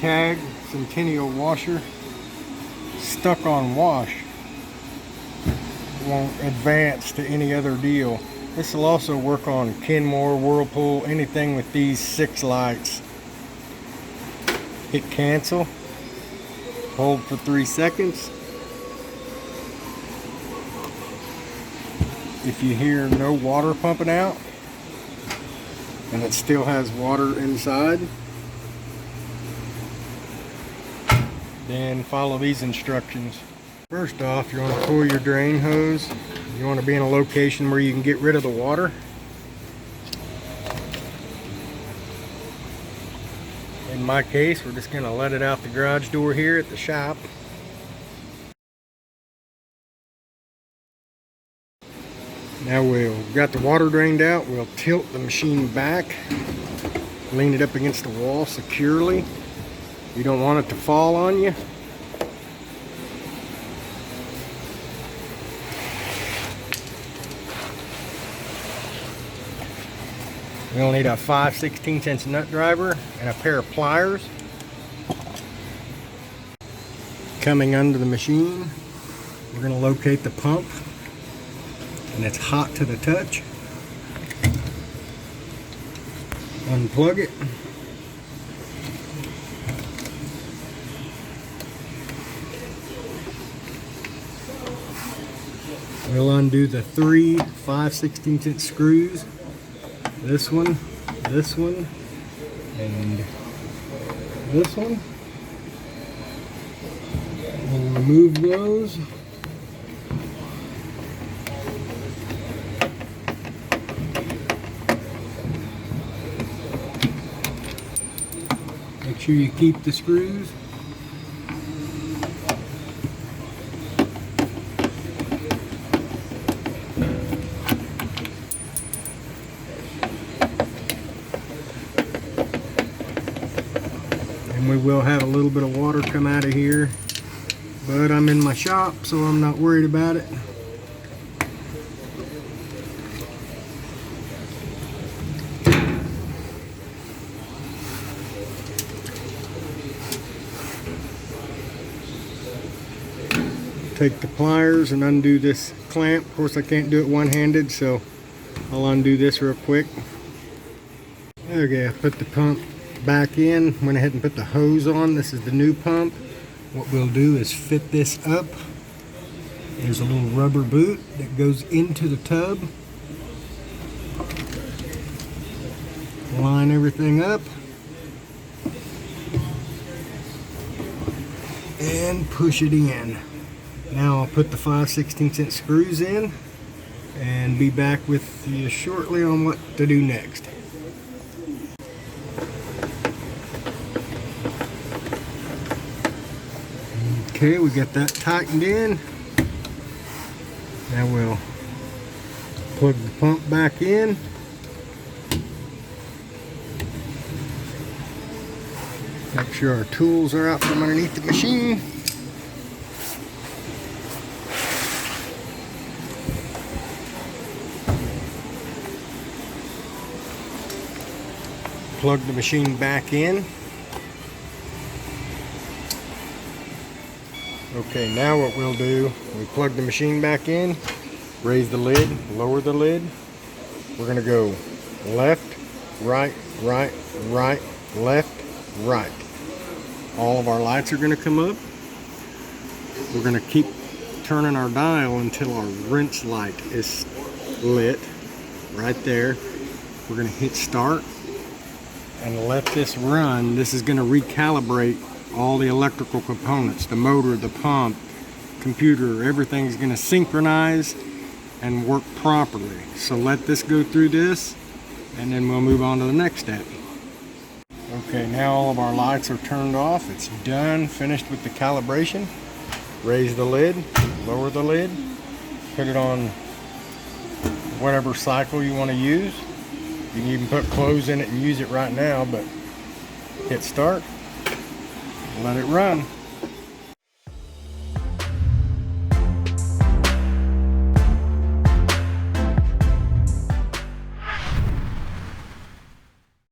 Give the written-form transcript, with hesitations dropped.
Maytag Centennial washer, stuck on wash. Won't advance to any other deal. This will also work on Kenmore, Whirlpool, anything with these 6 lights. Hit cancel, hold for 3 seconds. If you hear no water pumping out and it still has water inside, then follow these instructions. First off, you want to pull your drain hose. You want to be in a location where you can get rid of the water. In my case, we're just going to let it out the garage door here at the shop. Now we've got the water drained out, we'll tilt the machine back, lean it up against the wall securely. You don't want it to fall on you. We'll need a 5/16" nut driver and a pair of pliers. Coming under the machine, we're going to locate the pump, and it's hot to the touch. Unplug it. We'll undo the 3 5/16" screws. This one, and this one. We'll remove those. Make sure you keep the screws. And we will have a little bit of water come out of here, but I'm in my shop, so I'm not worried about it. Take the pliers and undo this clamp. Of course, I can't do it one-handed, so I'll undo this real quick. Okay, I put the pump back in, went ahead and put the hose on. This is the new pump. What we'll do is fit this up. There's a little rubber boot that goes into the tub. Line everything up and push it in. Now I'll put the 5/16" screws in and be back with you shortly on what to do next. Okay, we got that tightened in. Now we'll plug the pump back in. Make sure our tools are out from underneath the machine. Plug the machine back in. Okay, now what we'll do, we plug the machine back in, raise the lid, lower the lid. We're going to go left, right, right, right, left, right. All of our lights are going to come up. We're going to keep turning our dial until our rinse light is lit right there. We're going to hit start and let this run. This is going to recalibrate all the electrical components, the motor, the pump, computer, everything's going to synchronize and work properly. So let this go through this, and then we'll move on to the next step. Okay, now all of our lights are turned off. It's done, finished with the calibration. Raise the lid, lower the lid, put it on whatever cycle you want to use. You can even put clothes in it and use it right now, but hit start. Let it run.